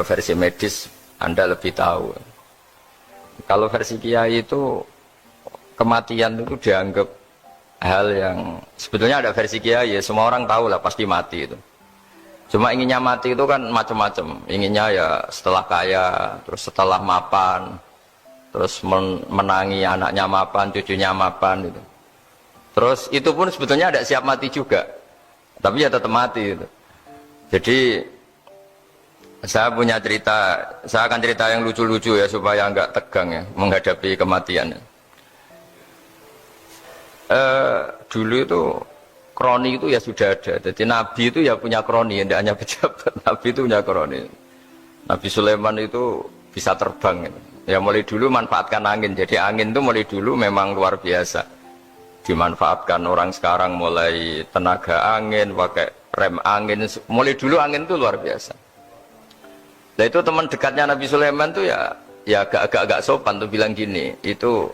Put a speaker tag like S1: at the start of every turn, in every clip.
S1: Kalau versi medis Anda lebih tahu. Kalau versi kiai itu kematian itu dianggap hal yang sebetulnya ada versi kiai ya, semua orang tahu lah pasti mati itu. Cuma inginnya mati itu kan macam-macam. Inginnya ya setelah kaya, terus setelah mapan, terus menangi anaknya mapan, cucunya mapan gitu. Terus itu pun sebetulnya ada siap mati juga, tapi ya tetap mati gitu. Jadi saya punya cerita, saya akan cerita yang lucu-lucu ya supaya nggak tegang ya menghadapi kematian. Dulu itu kroni itu ya sudah ada. Jadi Nabi itu ya punya kroni, tidak hanya pejabat. Nabi itu punya kroni. Nabi Sulaiman itu bisa terbang. Ya mulai dulu manfaatkan angin. Jadi angin itu mulai dulu memang luar biasa. Dimanfaatkan orang sekarang mulai tenaga angin, pakai rem angin. Mulai dulu angin itu luar biasa. Nah itu teman dekatnya Nabi Sulaiman itu ya agak sopan tuh bilang gini. Itu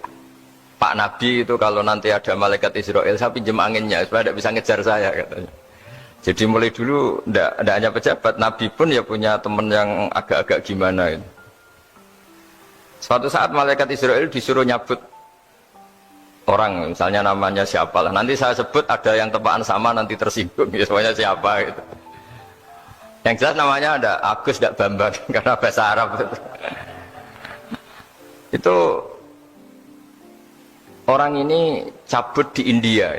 S1: Pak Nabi itu kalau nanti ada malaikat Israel saya pinjam anginnya supaya tidak bisa ngejar saya katanya. Jadi mulai dulu tidak hanya pejabat, Nabi pun ya punya teman yang agak-agak gimana itu. Suatu saat malaikat Israel disuruh nyabut orang, misalnya namanya siapa lah. Nanti saya sebut ada yang tepaan sama nanti tersinggung, ya semuanya siapa gitu. Yang jelas namanya ada Agus tidak Bambang karena bahasa Arab itu. Orang ini cabut di India.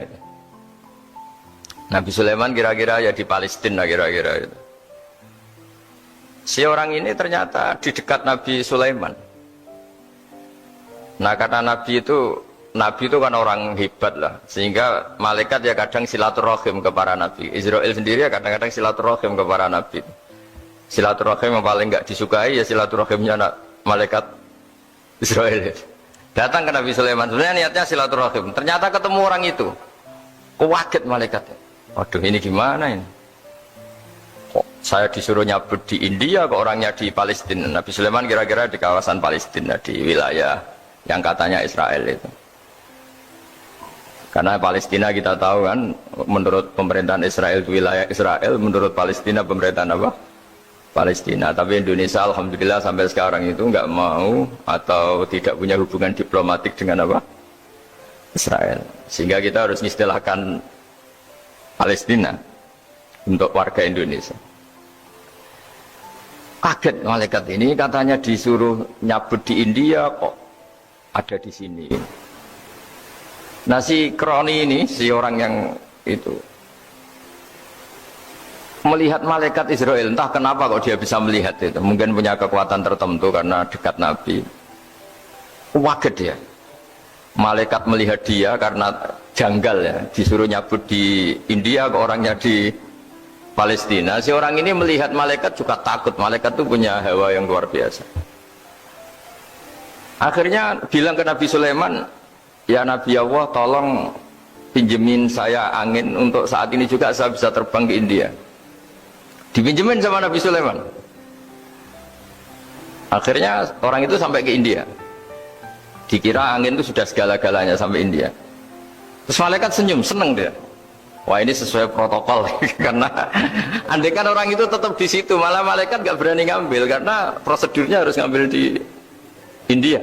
S1: Nabi Sulaiman kira-kira ya di Palestina kira-kira itu. Si orang ini ternyata di dekat Nabi Sulaiman. Nah karena Nabi itu kan orang hebat lah, sehingga malaikat ya kadang silaturahim ke para Nabi. Israel sendiri ya kadang-kadang silaturahim ke para Nabi. Silaturahim yang paling nggak disukai ya silaturahimnya malaikat Israel. Datang ke Nabi Sulaiman, sebenarnya niatnya silaturahim. Ternyata ketemu orang itu, kaget malaikatnya. Waduh ini gimana ini? Kok saya disuruh nyabut di India, kok orangnya di Palestina? Nabi Sulaiman kira-kira di kawasan Palestina, di wilayah yang katanya Israel itu. Karena Palestina kita tahu kan, menurut pemerintahan Israel itu wilayah Israel, menurut Palestina pemerintahan apa? Palestina. Tapi Indonesia alhamdulillah sampai sekarang itu nggak mau atau tidak punya hubungan diplomatik dengan apa? Israel. Sehingga kita harus mengistilahkan Palestina untuk warga Indonesia. Kaget malaikat ini, katanya disuruh nyabut di India kok ada di sini. Nah si kroni ini, si orang yang itu melihat malaikat Israel, entah kenapa kok dia bisa melihat itu, mungkin punya kekuatan tertentu karena dekat Nabi. Kaget dia, malaikat melihat dia karena janggal ya, disuruh nyabut di India ke orangnya di Palestina. Si orang ini melihat malaikat juga takut, malaikat itu punya hawa yang luar biasa. Akhirnya bilang ke Nabi Sulaiman, ya Nabi Allah tolong pinjemin saya angin untuk saat ini juga saya bisa terbang ke India. Dipinjemin sama Nabi Sulaiman. Akhirnya orang itu sampai ke India. Dikira angin itu sudah segala-galanya sampai India. Terus malaikat senyum, seneng dia. Wah ini sesuai protokol karena andai kan orang itu tetap di situ, malah malaikat gak berani ngambil karena prosedurnya harus ngambil di India.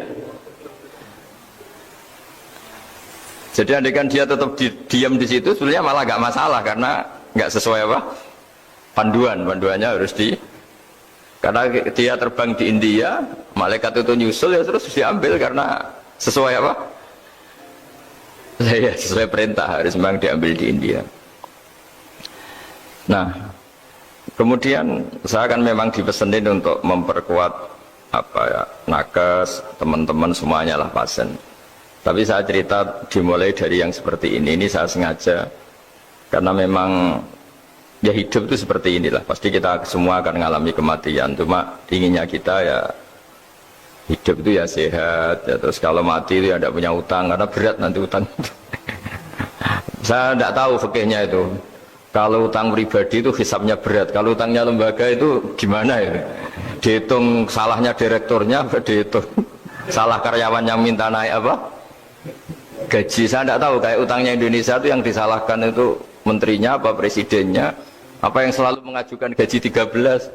S1: Jadi andai kan dia tetap diam di situ, sebenarnya malah gak masalah karena gak sesuai apa? Panduannya harus karena dia terbang di India, malaikat itu nyusul ya terus diambil karena sesuai apa? Ya, sesuai perintah harus memang diambil di India. Nah, kemudian saya kan memang dipesenin untuk memperkuat apa ya, nakes, teman-teman semuanya lah pasien. Tapi saya cerita dimulai dari yang seperti ini saya sengaja karena memang ya hidup itu seperti inilah, pasti kita semua akan mengalami kematian, cuma inginnya kita ya hidup itu ya sehat ya, terus kalau mati itu ya tidak punya utang karena berat nanti utang. Saya tidak tahu fikihnya itu, kalau utang pribadi itu hisabnya berat, kalau utangnya lembaga itu gimana ya, dihitung salahnya direkturnya, dihitung salah karyawan yang minta naik apa gaji. Saya tidak tahu kayak utangnya Indonesia itu yang disalahkan itu menterinya apa presidennya, apa yang selalu mengajukan gaji 13.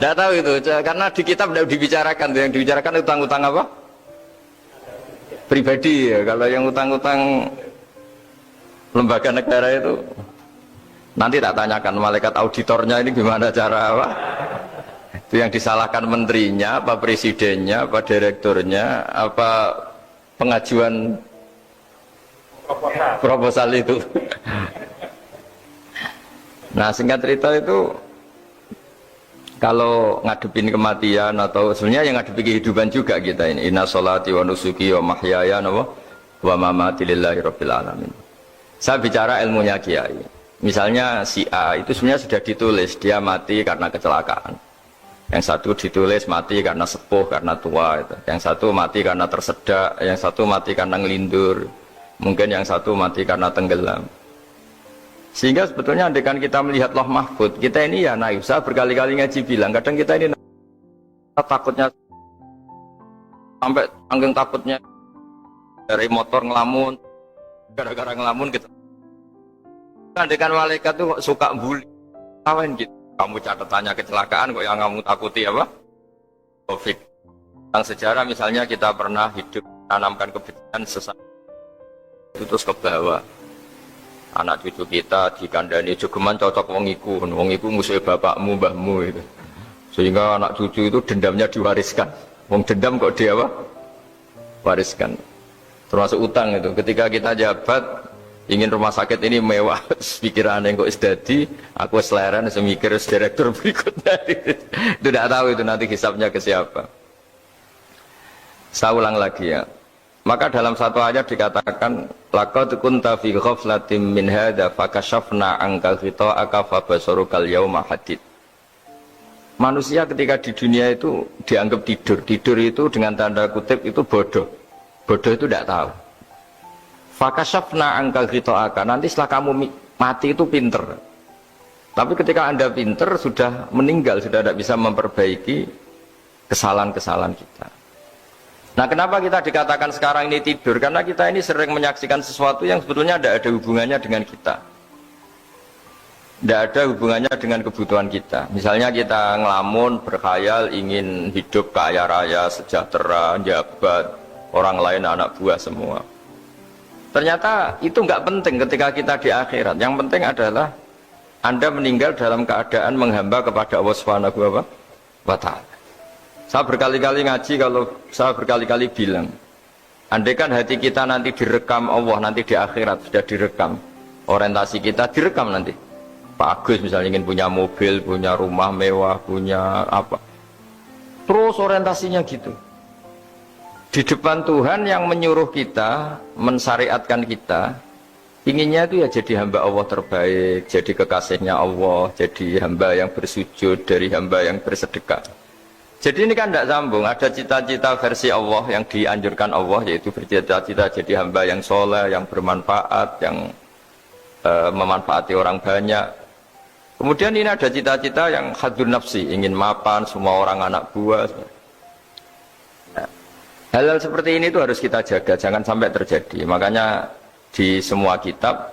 S1: Tidak tahu itu, karena di kitab tidak dibicarakan. Yang dibicarakan utang-utang apa? Pribadi ya. Kalau yang utang-utang lembaga negara itu nanti tak tanyakan malaikat auditornya ini gimana cara apa? Itu yang disalahkan menterinya, apa presidennya, apa direkturnya, apa pengajuan proposal itu. Nah singkat cerita itu kalau ngadepin kematian atau sebenarnya yang ngadepi kehidupan juga kita ini. Inna sholati wa nusuki wa mahyaya wa mamati lillahi rabbil alamin. Saya bicara ilmunya kiai. Misalnya si A itu sebenarnya sudah ditulis dia mati karena kecelakaan. Yang satu ditulis mati karena sepuh, karena tua itu. Yang satu mati karena tersedak, yang satu mati karena ngelindur. Mungkin yang satu mati karena tenggelam. Sehingga sebetulnya andaikan kita melihat Loh Mahfud, kita ini ya naif. Saya berkali-kali ngaji bilang, kadang kita ini takutnya sampai angking takutnya dari motor ngelamun, gara-gara ngelamun gitu. Andaikan malaikat tuh suka bully, kawan gitu. Kamu catatannya kecelakaan kok yang kamu takuti apa? Covid. Yang sejarah misalnya kita pernah hidup menanamkan kebencian sesama itu terus ke bawah. Anak cucu kita dikandani jogeman cocok wong iku musuh bapakmu, mbahmu itu. Sehingga anak cucu itu dendamnya diwariskan. Wong dendam kok dia apa? Wariskan. Termasuk utang itu. Ketika kita jabat ingin rumah sakit ini mewah, pikiran yang kok isdadi, aku selera semikir direktur berikutnya. Itu tidak tahu itu nanti hisapnya ke siapa. Saya ulang lagi ya. Maka dalam satu ayat dikatakan laqad kunta fi ghaflatin min hadza fakashafna anka ghita'aka fabasarukal yauma hadid. Manusia ketika di dunia itu dianggap tidur. Tidur itu dengan tanda kutip itu bodoh. Bodoh itu tidak tahu. Fakashafna anka ghita'aka. Nanti setelah kamu mati itu pinter. Tapi ketika Anda pinter sudah meninggal, sudah tidak bisa memperbaiki kesalahan-kesalahan kita. Nah kenapa kita dikatakan sekarang ini tidur? Karena kita ini sering menyaksikan sesuatu yang sebetulnya tidak ada hubungannya dengan kita. Tidak ada hubungannya dengan kebutuhan kita. Misalnya kita ngelamun, berkhayal, ingin hidup kaya raya, sejahtera, jabat, orang lain anak buah semua. Ternyata itu nggak penting ketika kita di akhirat. Yang penting adalah Anda meninggal dalam keadaan menghamba kepada Allah Subhanahu wa Ta'ala. Saya berkali-kali ngaji, kalau saya berkali-kali bilang, andaikan hati kita nanti direkam Allah, nanti di akhirat sudah direkam, orientasi kita direkam nanti. Pak Agus misalnya ingin punya mobil, punya rumah mewah, punya apa, terus orientasinya gitu. Di depan Tuhan yang menyuruh kita, mensyariatkan kita, inginnya itu ya jadi hamba Allah terbaik, jadi kekasihnya Allah, jadi hamba yang bersujud, dari hamba yang bersedekah. Jadi ini kan tidak sambung, ada cita-cita versi Allah yang dianjurkan Allah, yaitu bercita-cita jadi hamba yang soleh, yang bermanfaat, yang memanfaati orang banyak. Kemudian ini ada cita-cita yang hadun nafsi, ingin mapan, semua orang anak buah. Hal-hal seperti ini itu harus kita jaga, jangan sampai terjadi. Makanya di semua kitab,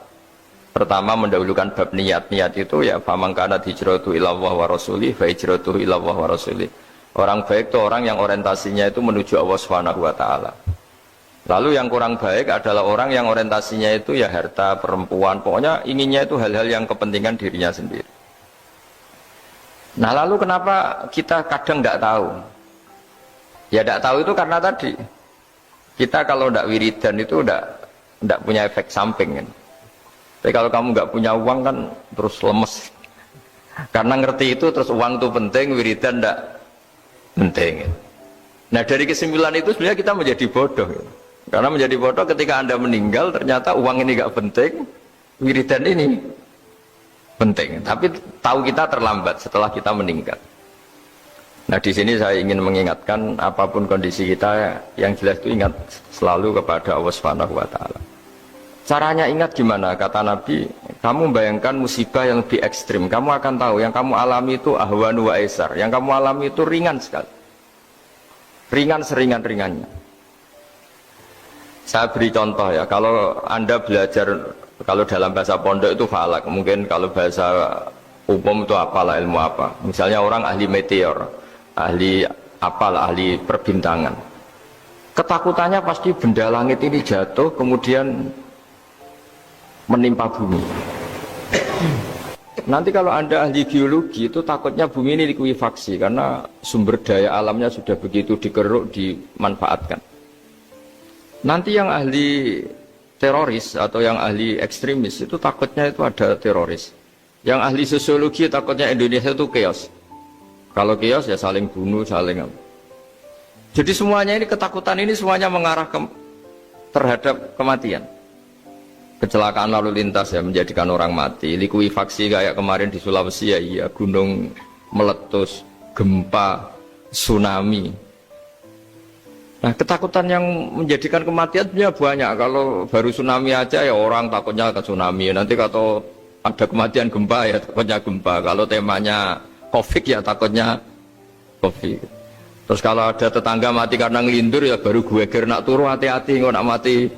S1: pertama mendahulukan bab niat. Niat itu ya, faman kana hijratuhu ila Allah wa rasulih, fa hijratuhu ila Allah wa rasulih. Orang baik itu orang yang orientasinya itu menuju Allah Subhanahu wa Ta'ala. Lalu yang kurang baik adalah orang yang orientasinya itu ya harta, perempuan, pokoknya inginnya itu hal-hal yang kepentingan dirinya sendiri. Nah lalu kenapa kita kadang tidak tahu? Ya tidak tahu itu karena tadi kita kalau tidak wiridan itu tidak punya efek samping kan. Tapi kalau kamu nggak punya uang kan terus lemes. Karena ngerti itu terus uang itu penting, wiridan tidak penting. Nah dari kesimpulan itu sebenarnya kita menjadi bodoh. Karena menjadi bodoh ketika Anda meninggal ternyata uang ini nggak penting, wiridan ini penting. Tapi tahu kita terlambat setelah kita meninggal. Nah di sini saya ingin mengingatkan apapun kondisi kita yang jelas itu ingat selalu kepada Allah Subhanahu wa Ta'ala. Caranya ingat gimana? Kata Nabi, kamu bayangkan musibah yang lebih ekstrim, kamu akan tahu yang kamu alami itu ahwanu wa aisar, yang kamu alami itu ringan sekali, ringan seringan-ringannya. Saya beri contoh ya, kalau Anda belajar, kalau dalam bahasa pondok itu falak, mungkin kalau bahasa Umum itu apalah ilmu apa. Misalnya orang ahli meteor, ahli apalah, ahli perbintangan. Ketakutannya pasti benda langit ini jatuh kemudian menimpa bumi. Nanti kalau Anda ahli geologi itu takutnya bumi ini likuifaksi karena sumber daya alamnya sudah begitu dikeruk, dimanfaatkan. Nanti yang ahli teroris atau yang ahli ekstremis itu takutnya itu ada teroris. Yang ahli sosiologi takutnya Indonesia itu chaos. Kalau chaos ya saling bunuh, saling apa. Jadi semuanya ini ketakutan ini semuanya mengarah terhadap kematian. Kecelakaan lalu lintas ya menjadikan orang mati, likuifaksi kayak kemarin di Sulawesi ya iya, gunung meletus, gempa, tsunami. Nah ketakutan yang menjadikan kematian banyak. Kalau baru tsunami aja ya orang takutnya ke tsunami. Nanti kalau ada kematian gempa ya takutnya gempa. Kalau temanya COVID ya takutnya COVID. Terus kalau ada tetangga mati karena ngelindur ya baru gue nak turu hati-hati nggak nak mati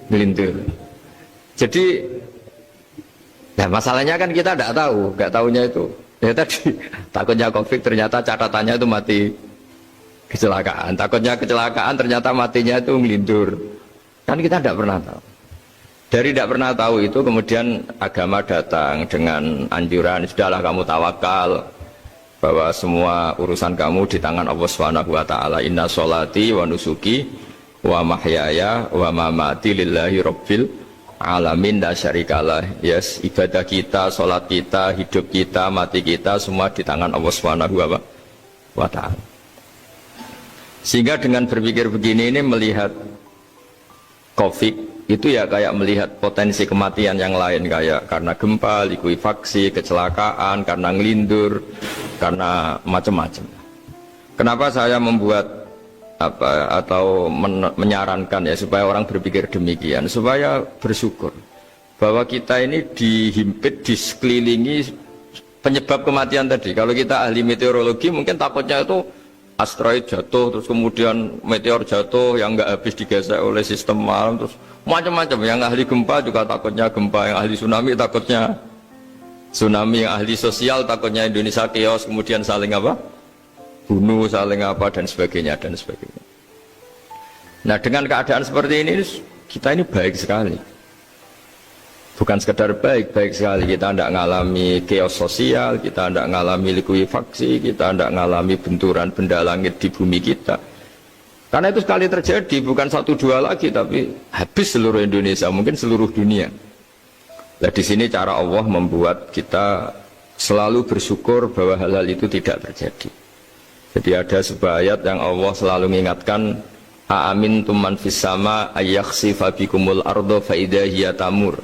S1: ngelindur. Jadi, ya masalahnya kan kita tidak tahu, nggak tahunya itu. Ya tadi, takutnya COVID ternyata catatannya itu mati kecelakaan. Takutnya kecelakaan ternyata matinya itu ngelindur. Kan kita tidak pernah tahu. Dari tidak pernah tahu itu kemudian agama datang dengan anjuran, sudahlah kamu tawakal bahwa semua urusan kamu di tangan Allah Subhanahu wa taala. Inna sholati wa nusuki wa mahyaya wa mamati lillahi rabbil alamin la syarikalah. Yes, ibadah kita, sholat kita, hidup kita, mati kita semua di tangan Allah Subhanahu wa taala. Sehingga dengan berpikir begini ini melihat COVID itu ya kayak melihat potensi kematian yang lain, kayak karena gempa, likuifaksi, kecelakaan, karena ngelindur, karena macam-macam. Kenapa saya membuat atau menyarankan ya supaya orang berpikir demikian, supaya bersyukur bahwa kita ini dihimpit, disekelilingi penyebab kematian tadi. Kalau kita ahli meteorologi mungkin takutnya itu asteroid jatuh, terus kemudian meteor jatuh yang nggak habis digesek oleh sistem alam, terus macam-macam. Yang ahli gempa juga takutnya gempa, yang ahli tsunami takutnya tsunami, yang ahli sosial takutnya Indonesia chaos, kemudian saling apa? Bunuh, saling apa, dan sebagainya, dan sebagainya. Nah dengan keadaan seperti ini, kita ini baik sekali. Bukan sekedar baik, baik sekali. Kita tidak mengalami chaos sosial, kita tidak mengalami likuifaksi, kita tidak mengalami benturan benda langit di bumi kita. Karena itu sekali terjadi, bukan 1-2 lagi, tapi habis seluruh Indonesia, mungkin seluruh dunia. Nah di sini cara Allah membuat kita selalu bersyukur bahwa hal-hal itu tidak terjadi. Jadi ada sebuah ayat yang Allah selalu mengingatkan, A'amintum man fis sama ayyakhsifa bikumul ardo fa idza hiya tamur.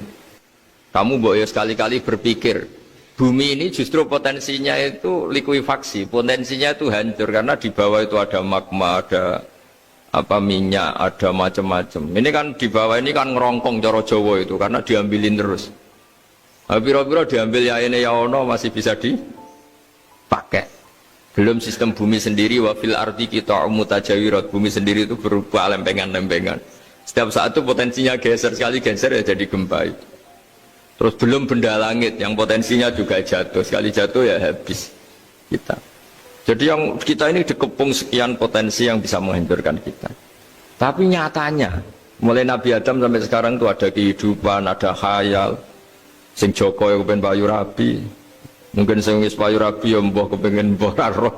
S1: Kamu boleh sekali-kali berpikir, bumi ini justru potensinya itu likuifaksi, potensinya itu hancur karena di bawah itu ada magma, ada apa minyak, ada macam-macam. Ini kan di bawah ini kan ngerongkong cara Jawa itu karena diambilin terus. Biro-biro diambil ya ini ya ono masih bisa dipakai. Belum sistem bumi sendiri, wafil arti kita mutajawirat, bumi sendiri itu berupa lempengan-lempengan. Setiap saat itu potensinya geser, sekali geser ya jadi gempa itu. Terus belum benda langit yang potensinya juga jatuh, sekali jatuh ya habis kita. Jadi yang kita ini dikepung sekian potensi yang bisa menghancurkan kita. Tapi nyatanya, mulai Nabi Adam sampai sekarang itu ada kehidupan, ada khayal. Sing Joko yang kepengen payu rabi, mungkin sing wis payu rabi ya mbah kepengen mbah roh.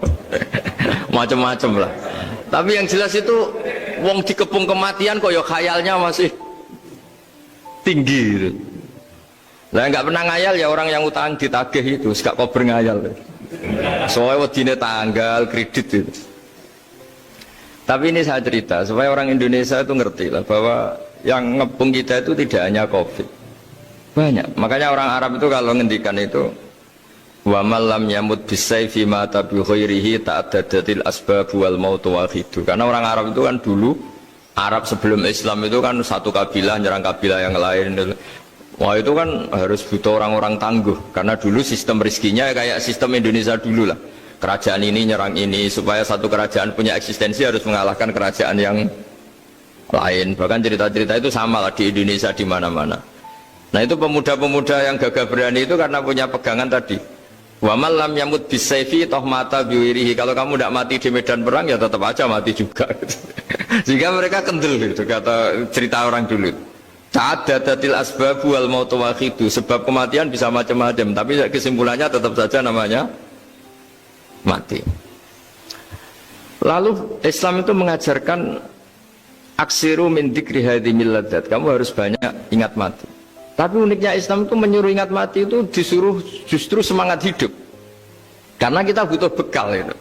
S1: Macam-macam lah. Tapi yang jelas itu wong dikepung kematian kok ya khayalnya masih tinggi gitu. Lah nggak pernah ngayal ya orang yang utang ditagih itu, gak kober ngayal. Soalnya wedine tanggal kredit itu. Tapi ini saya cerita supaya orang Indonesia itu ngerti lah bahwa yang ngepung kita itu tidak hanya COVID. Banyak. Makanya orang Arab itu kalau ngendikan itu wa malam yamut bisayfi mata bi ghairihi ta'addadatil asbab wal maut wahidu. Karena orang Arab itu kan dulu Arab sebelum Islam itu kan satu kabilah nyerang kabilah yang lain. Wah itu kan harus butuh orang-orang tangguh karena dulu sistem rizkinya kayak sistem Indonesia dulu lah. Kerajaan ini nyerang ini supaya satu kerajaan punya eksistensi harus mengalahkan kerajaan yang lain. Bahkan cerita-cerita itu sama lah di Indonesia di mana-mana. Nah itu pemuda-pemuda yang gagah berani itu karena punya pegangan tadi Wa man lam yamut bisayfi toh mata biwirihi. Kalau kamu tidak mati di medan perang ya tetap aja mati juga. Sehingga mereka kendel gitu kata cerita orang dulu. Ta'addadatil asbabu wal mautu wahidu. Sebab kematian bisa macam-macam, tapi kesimpulannya tetap saja namanya mati. Lalu Islam itu mengajarkan aksiru min dzikri hadhimil ladzat. Kamu harus banyak ingat mati. Tapi uniknya Islam itu menyuruh ingat mati itu disuruh justru semangat hidup. Karena kita butuh bekal itu.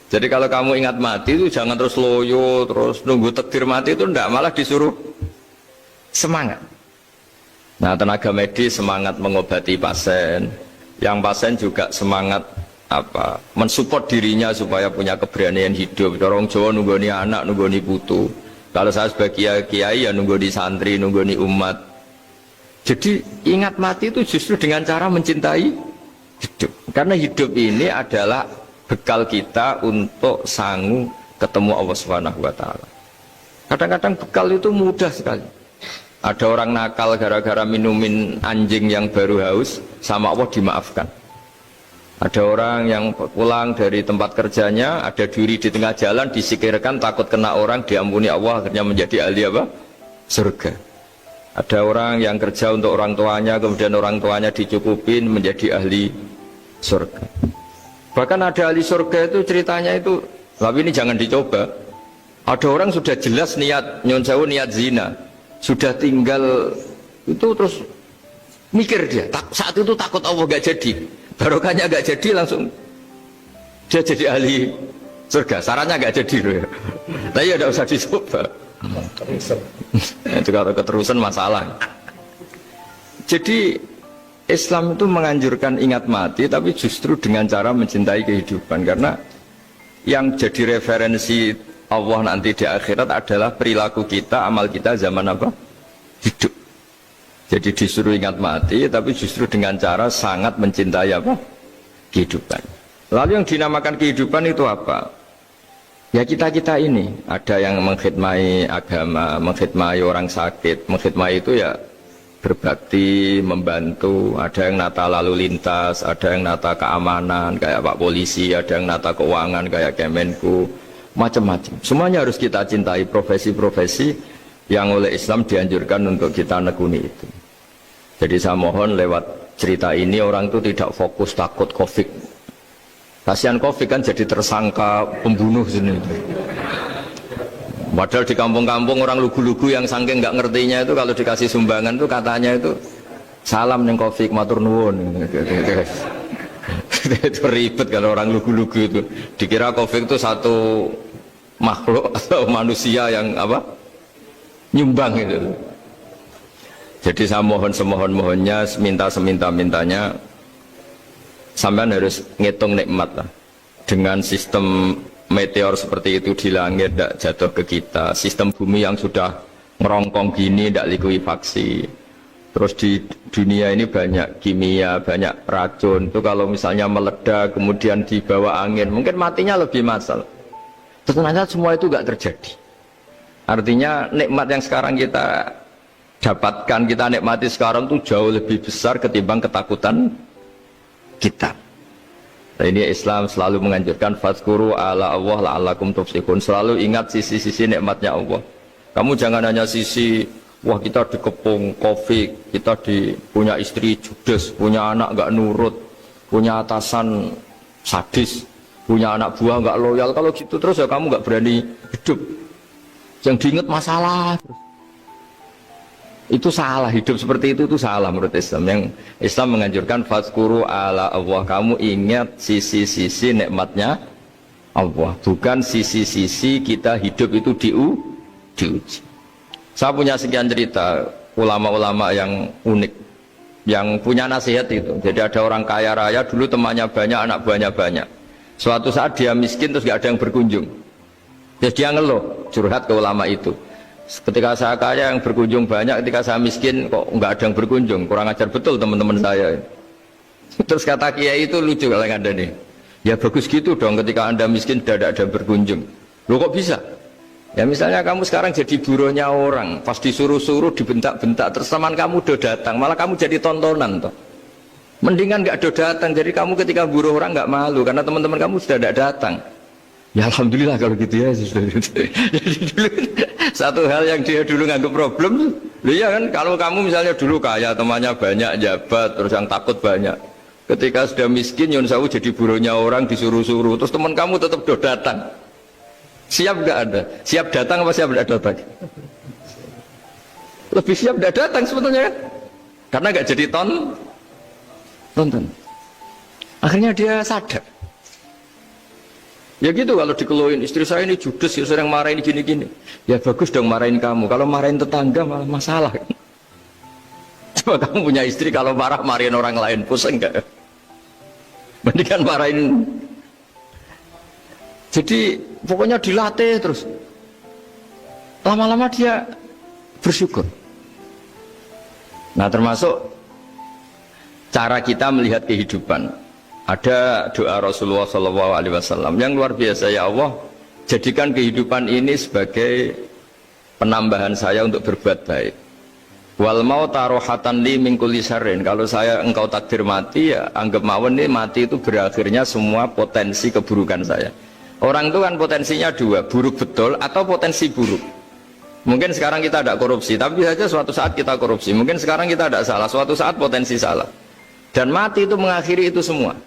S1: Jadi kalau kamu ingat mati itu jangan terus loyo, terus nunggu takdir mati itu enggak, malah disuruh semangat. Nah, tenaga medis semangat mengobati pasien. Yang pasien juga semangat mensupport dirinya supaya punya keberanian hidup. Orang Jawa nunggoni anak, nunggoni putu. Kalau saya sebagai kiai ya nunggoni santri, nunggoni umat. Jadi ingat mati itu justru dengan cara mencintai hidup. Karena hidup ini adalah bekal kita untuk sanggup ketemu Allah Subhanahu wa taala. Kadang-kadang bekal itu mudah sekali. Ada orang nakal gara-gara minumin anjing yang baru haus, sama Allah dimaafkan. Ada orang yang pulang dari tempat kerjanya, ada duri di tengah jalan, disikirkan takut kena orang, diampuni Allah, akhirnya menjadi ahli surga. Ada orang yang kerja untuk orang tuanya, kemudian orang tuanya dicukupin menjadi ahli surga. Bahkan ada ahli surga itu ceritanya itu, tapi ini jangan dicoba. Ada orang sudah jelas niat nyon sewu, niat zina, sudah tinggal itu terus mikir dia. Saat itu takut Allah gak jadi, barokahnya gak jadi, langsung dia jadi ahli surga. Sarannya gak jadi loh ya. Tapi ya tidak usah dicoba. Itu kalau keterusan masalah. Jadi Islam itu menganjurkan ingat mati, tapi justru dengan cara mencintai kehidupan. Karena yang jadi referensi Allah nanti di akhirat adalah perilaku kita, amal kita zaman hidup. Jadi disuruh ingat mati, tapi justru dengan cara sangat mencintai kehidupan. Lalu yang dinamakan kehidupan itu apa? Ya kita-kita ini, ada yang mengkhidmati agama, mengkhidmati orang sakit, mengkhidmati itu ya berbakti, membantu, ada yang nata lalu lintas, ada yang nata keamanan kayak Pak Polisi, ada yang nata keuangan kayak Kemenku, macam-macam. Semuanya harus kita cintai, profesi-profesi yang oleh Islam dianjurkan untuk kita nekuni itu. Jadi saya mohon lewat cerita ini orang itu tidak fokus takut COVID. Kasihan COVID kan jadi tersangka pembunuh sini. Padahal di kampung-kampung orang lugu-lugu yang saking nggak ngertinya itu kalau dikasih sumbangan itu katanya itu salam neng COVID matur nuwun. Itu ribet kalau orang lugu-lugu itu. Dikira COVID itu satu makhluk atau manusia yang nyumbang itu. Jadi saya mohon semohon-mohonnya, minta seminta-mintanya, sampean harus ngitung nikmat lah. Dengan sistem meteor seperti itu di langit tidak jatuh ke kita, sistem bumi yang sudah ngerongkong gini tidak likuifaksi, terus di dunia ini banyak kimia, banyak racun, itu kalau misalnya meledak kemudian dibawa angin mungkin matinya lebih massal. Ternyata semua itu tidak terjadi. Artinya nikmat yang sekarang kita dapatkan, kita nikmati sekarang itu jauh lebih besar ketimbang ketakutan kita. Nah, ini Islam selalu menganjurkan fadzkuru ala Allah la'allakum tuflihun. Selalu ingat sisi-sisi nikmatnya Allah. Kamu jangan hanya sisi wah kita dikepung Covid, kita punya istri judes, punya anak nggak nurut, punya atasan sadis, punya anak buah nggak loyal. Kalau gitu terus ya kamu nggak berani hidup. Yang diingat masalah. Itu salah, hidup seperti itu salah menurut Islam. Yang Islam menganjurkan fadzkuru ala Allah, kamu ingat sisi-sisi nikmatnya Allah, bukan sisi-sisi kita hidup itu diuji. Saya punya sekian cerita ulama-ulama yang unik, yang punya nasihat itu. Jadi ada orang kaya raya dulu temannya banyak, anak buahnya banyak. Suatu saat dia miskin terus gak ada yang berkunjung. Terus dia ngeluh, curhat ke ulama itu. Ketika saya kaya yang berkunjung banyak, ketika saya miskin kok nggak ada yang berkunjung, kurang ajar betul teman-teman saya. Terus kata kiai itu lucu kalau yang ada nih, ya bagus gitu dong ketika anda miskin tidak ada yang berkunjung. Loh kok bisa? Ya misalnya kamu sekarang jadi buruhnya orang, pas disuruh-suruh dibentak-bentak, terus teman kamu udah datang, malah kamu jadi tontonan toh. Mendingan nggak do datang. Jadi kamu ketika buruh orang nggak malu karena teman-teman kamu sudah tidak datang. Ya alhamdulillah kalau gitu ya. Jadi dulu satu hal yang dia dulu nganggap problem, ya kan kalau kamu misalnya dulu kaya temannya banyak jabat terus yang takut banyak. Ketika sudah miskin Yun Sawu jadi buruhnya orang disuruh-suruh terus teman kamu tetap do datang. Siap nggak ada? Siap datang apa siap tidak datang? Lebih siap tidak datang sebetulnya kan? Karena nggak jadi tonton. Akhirnya dia sadar. Ya gitu kalau dikeluhin istri saya ini judes ya sering marahin gini-gini. Ya bagus dong marahin kamu. Kalau marahin tetangga malah masalah. Coba kamu punya istri kalau marahin orang lain pusing enggak? Mendingan marahin. Jadi pokoknya dilatih terus. Lama-lama dia bersyukur. Nah termasuk cara kita melihat kehidupan. Ada doa Rasulullah SAW yang luar biasa. Ya Allah, jadikan kehidupan ini sebagai penambahan saya untuk berbuat baik. Wal mauta rohatan li min kulli syarrin. Kalau engkau takdir mati, ya anggap mawon nih mati itu berakhirnya semua potensi keburukan saya. Orang itu kan potensinya dua, buruk betul atau potensi buruk. Mungkin sekarang kita tidak korupsi, tapi saja suatu saat kita korupsi. Mungkin sekarang kita tidak salah, suatu saat potensi salah. Dan mati itu mengakhiri itu semua.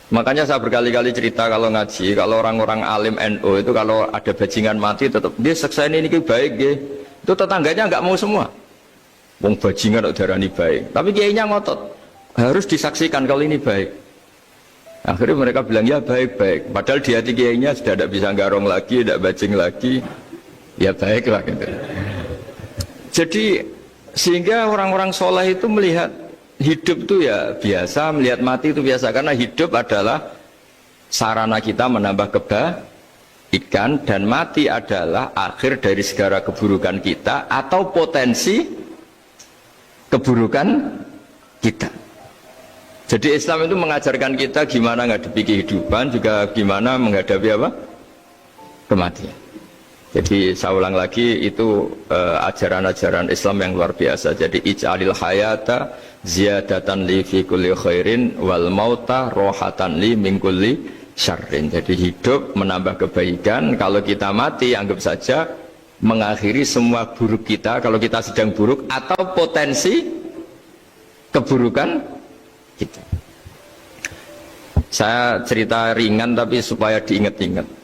S1: Makanya saya berkali-kali cerita kalau ngaji, kalau orang-orang alim NU itu kalau ada bajingan mati tetap dia seksain ini baik ya. Itu tetangganya nggak mau semua. Wong bajingan udah darani baik, tapi kiainya ngotot harus disaksikan kalau ini baik. Akhirnya mereka bilang ya baik-baik. Padahal di hati kiainya sudah tidak bisa garong lagi, tidak bajing lagi. Ya baiklah gitu. Jadi sehingga orang-orang soleh itu melihat hidup itu ya biasa, melihat mati itu biasa, karena hidup adalah sarana kita menambah kebaikan dan mati adalah akhir dari segala keburukan kita atau potensi keburukan kita. Jadi Islam itu mengajarkan kita gimana menghadapi kehidupan, juga gimana menghadapi apa? Kematian. Jadi saya ulang lagi itu ajaran-ajaran Islam yang luar biasa. Jadi ij'alil hayata ziyadatan li fi kulli khairin wal mauta rohatan li min kulli syarrin. Jadi hidup menambah kebaikan, kalau kita mati anggap saja mengakhiri semua buruk kita kalau kita sedang buruk atau potensi keburukan kita. Saya cerita ringan tapi supaya diingat-ingat.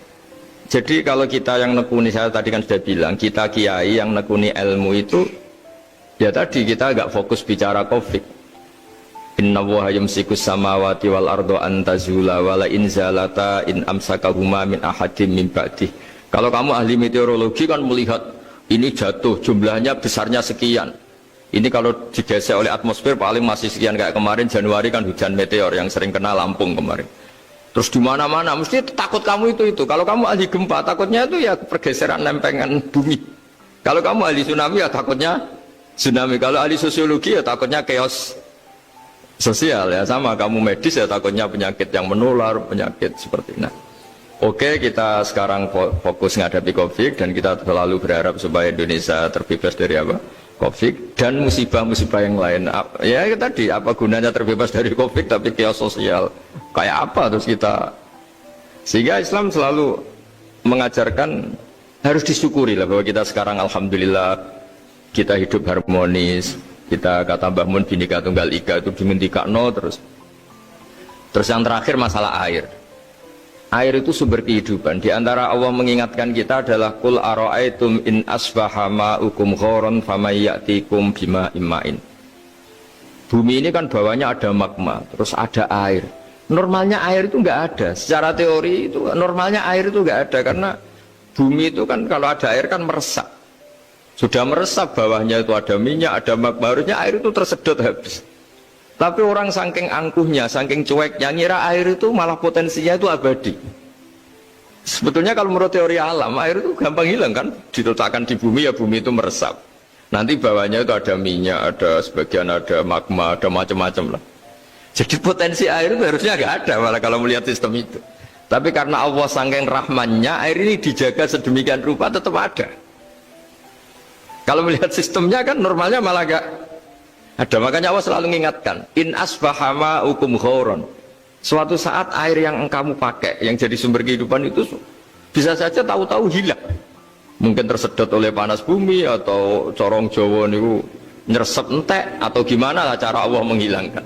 S1: Jadi kalau kita yang nekuni, saya tadi kan sudah bilang, kita kiai yang nekuni ilmu itu, ya tadi kita agak fokus bicara konflik. Inna Allaha yumsikus samawati wal ardo antazula wala inzalata in amsakahuma min ahadim min ba'dih. Kalau kamu ahli meteorologi kan melihat ini jatuh jumlahnya besarnya sekian. Ini kalau digesek oleh atmosfer paling masih sekian, kayak kemarin Januari kan hujan meteor yang sering kena Lampung kemarin. Terus di mana-mana mesti takut kamu itu. Kalau kamu ahli gempa takutnya itu ya pergeseran lempengan bumi. Kalau kamu ahli tsunami ya takutnya tsunami. Kalau ahli sosiologi ya takutnya chaos sosial ya, sama kamu medis ya takutnya penyakit yang menular, penyakit seperti ini. Oke, kita sekarang fokus menghadapi Covid dan kita selalu berharap supaya Indonesia terbebas dari apa? Covid dan musibah-musibah yang lain. Ya tadi apa gunanya terbebas dari Covid tapi chaos sosial kayak apa terus kita. Sehingga Islam selalu mengajarkan harus disyukuri lah bahwa kita sekarang alhamdulillah kita hidup harmonis. Kita kata Mbah Mun Bhinneka Tunggal Ika itu dimentikakno terus. Terus yang terakhir masalah air. Air itu sumber kehidupan. Di antara Allah mengingatkan kita adalah Qul ara'aitum in asbaha ma'ukum ghoron famayyatikum bima imma'in. Bumi ini kan bawahnya ada magma, terus ada air. Normalnya air itu enggak ada. Secara teori itu normalnya air itu enggak ada karena bumi itu kan kalau ada air kan meresap. Sudah meresap, bawahnya itu ada minyak, ada magma, harusnya air itu tersedot habis. Tapi orang saking angkuhnya, saking cueknya, ngira air itu malah potensinya itu abadi. Sebetulnya kalau menurut teori alam, air itu gampang hilang kan, diletakkan di bumi ya bumi itu meresap. Nanti bawahnya itu ada minyak, ada sebagian ada magma, ada macam-macam lah. Jadi potensi air itu harusnya nggak ada malah kalau melihat sistem itu. Tapi karena Allah saking rahmannya, air ini dijaga sedemikian rupa tetap ada. Kalau melihat sistemnya kan normalnya malah Ada, makanya Allah selalu mengingatkan, in asbaha ma'ukum ghauran. Suatu saat air yang kamu pakai, yang jadi sumber kehidupan itu bisa saja tahu-tahu hilang. Mungkin tersedot oleh panas bumi atau corong Jawa niku nyeresep entek atau gimana lah cara Allah menghilangkan.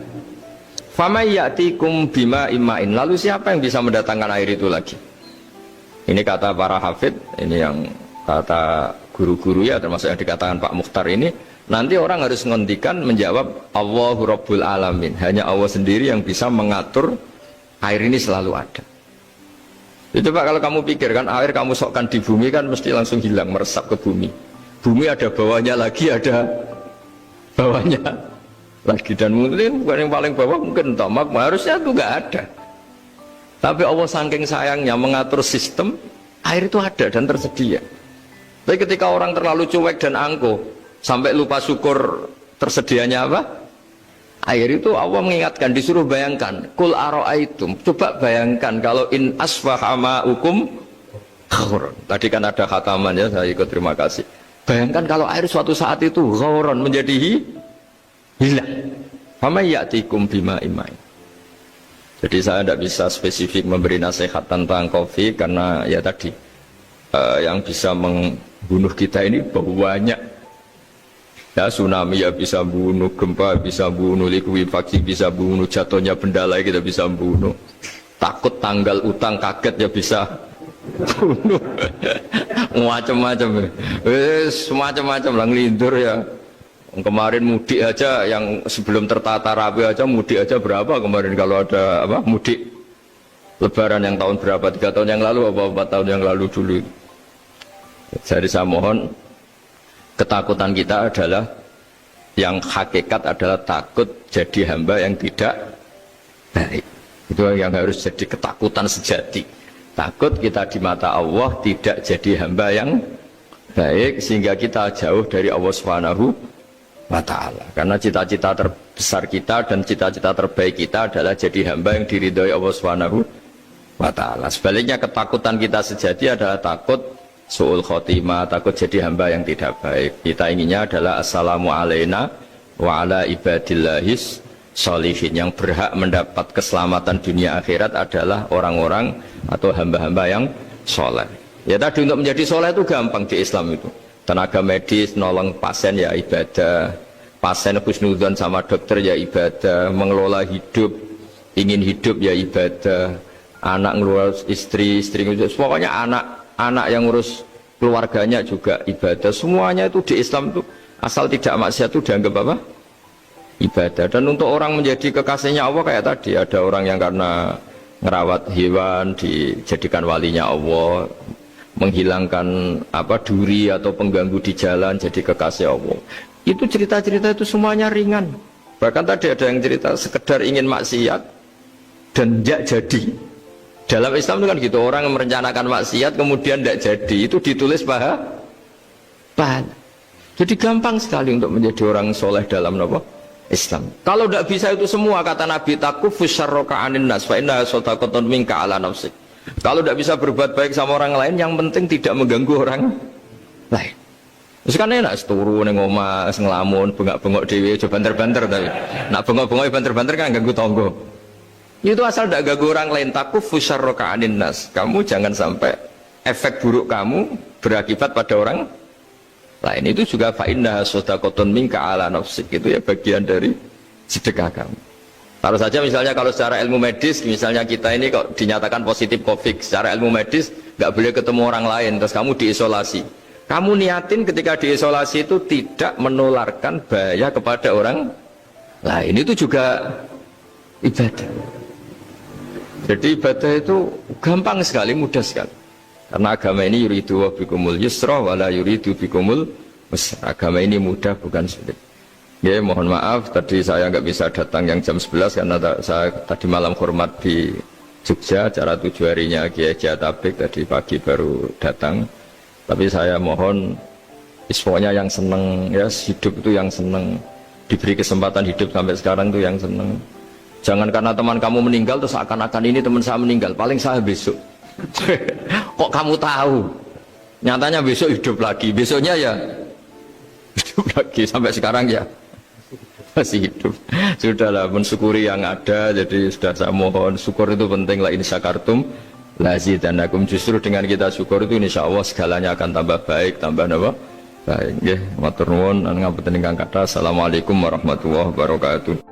S1: Famay ya'tikum bima imma'in. Lalu siapa yang bisa mendatangkan air itu lagi? Ini kata para hafid, ini yang kata guru-guru ya, termasuk yang dikatakan Pak Mukhtar ini. Nanti orang harus ngendikan menjawab Allahu Rabbul Alamin. Hanya Allah sendiri yang bisa mengatur air ini selalu ada. Itu Pak, kalau kamu pikirkan air kamu sokkan di bumi kan mesti langsung hilang, meresap ke bumi. Bumi ada bawahnya lagi, ada bawahnya lagi. Dan mungkin bukan yang paling bawah, mungkin tomak, harusnya itu nggak ada. Tapi Allah saking sayangnya mengatur sistem, air itu ada dan tersedia. Tapi ketika orang terlalu cuek dan angkuh, sampai lupa syukur tersedianya apa? Air itu Allah mengingatkan, disuruh bayangkan, kul aro'aitum, coba bayangkan kalau in asfaha ma'ukum ghauran. Tadi kan ada khataman ya, saya ikut, terima kasih. Bayangkan kalau air suatu saat itu ghauran, menjadi hilang. Fama ya'tikum bima imai. Jadi saya tidak bisa spesifik memberi nasihat tentang kopi karena ya tadi yang bisa membunuh kita ini banyak. Ya, tsunami ya bisa bunuh, gempa bisa bunuh, likuifaksi bisa bunuh, jatuhnya benda lain kita bisa bunuh. Takut tanggal utang kaget ya bisa bunuh. Macam-macam. Semacam-macam lah, ngelindur ya. Kemarin mudik aja, yang sebelum tertata rapi aja mudik aja berapa kemarin, kalau ada apa mudik Lebaran yang tahun berapa, 3 tahun yang lalu apa 4 tahun yang lalu dulu. Jadi saya mohon, ketakutan kita adalah yang hakikat adalah takut jadi hamba yang tidak baik. Itu yang harus jadi ketakutan sejati. Takut kita di mata Allah tidak jadi hamba yang baik, sehingga kita jauh dari Allah Subhanahu wa ta'ala. Karena cita-cita terbesar kita dan cita-cita terbaik kita adalah jadi hamba yang diridhoi Allah Subhanahu wa ta'ala. Sebaliknya ketakutan kita sejati adalah takut su'ul khotimah, takut jadi hamba yang tidak baik. Kita inginnya adalah assalamu alaina wa ala ibadillahis sholihin. Yang berhak mendapat keselamatan dunia akhirat adalah orang-orang atau hamba-hamba yang soleh. Ya tadi, untuk menjadi soleh itu gampang di Islam itu. Tenaga medis nolong pasien ya ibadah, pasien husnudzon sama dokter ya ibadah, mengelola hidup, ingin hidup ya ibadah, anak ngurus istri, istri ngurus, pokoknya anak yang ngurus keluarganya juga ibadah. Semuanya itu di Islam itu asal tidak maksiat itu dianggap apa? Ibadah. Dan untuk orang menjadi kekasihnya Allah kayak tadi, ada orang yang karena ngerawat hewan dijadikan walinya Allah, menghilangkan apa duri atau pengganggu di jalan jadi kekasih Allah. Itu cerita-cerita itu semuanya ringan. Bahkan tadi ada yang cerita sekedar ingin maksiat dan tidak jadi. Dalam Islam itu kan gitu, orang yang merencanakan maksiat kemudian tidak jadi, itu ditulis pahala. Jadi gampang sekali untuk menjadi orang soleh dalam Islam. Kalau tidak bisa itu semua, kata Nabi, takufus syarroka anin nas fa inna sadaqatun minka ala nafsik. Kalau tidak bisa berbuat baik sama orang lain, yang penting tidak mengganggu orang lain. Terus kan enak turu ning omah ngelamun, bengak-bengok dhewe aja banter-banter, tapi nak bengok-bengok banter-banter kan ganggu tangga. Itu asal tidak ganggu orang lain. Takufus syarroka anin nas. Kamu jangan sampai efek buruk kamu berakibat pada orang lain. Itu juga fa inna sadaqatun minka ala nafsik. Itu ya bagian dari sedekah kamu. Taruh saja misalnya kalau secara ilmu medis, misalnya kita ini kok dinyatakan positif COVID, secara ilmu medis nggak boleh ketemu orang lain, terus kamu diisolasi. Kamu niatin ketika diisolasi itu tidak menularkan bahaya kepada orang lain. Itu juga ibadah. Jadi ibadah itu gampang sekali, mudah sekali. Karena agama ini yuridu wa bikumul yusra wa la yuridu bikumul usra. Agama ini mudah, bukan sulit. Ya, mohon maaf tadi saya nggak bisa datang yang jam 11 karena saya tadi malam hormat di Jogja, acara 7 harinya Kiai Tabik, tadi pagi baru datang. Tapi saya mohon pokoknya yang seneng ya, hidup itu yang seneng, diberi kesempatan hidup sampai sekarang itu yang seneng. Jangan karena teman kamu meninggal terus akan-akan ini teman saya meninggal, paling saya besok. Kok kamu tahu? Nyatanya besok hidup lagi, besoknya ya hidup lagi, sampai sekarang ya masih hidup. Sudahlah mensyukuri yang ada. Jadi sudah saya mohon syukur itu penting lah, ini syakartum lazidanakum. Justru dengan kita syukur itu insya Allah segalanya akan tambah baik, tambah apa? Baik. Nggih, matur nuwun ngapunten ingkang kathah. Assalamualaikum warahmatullahi wabarakatuh.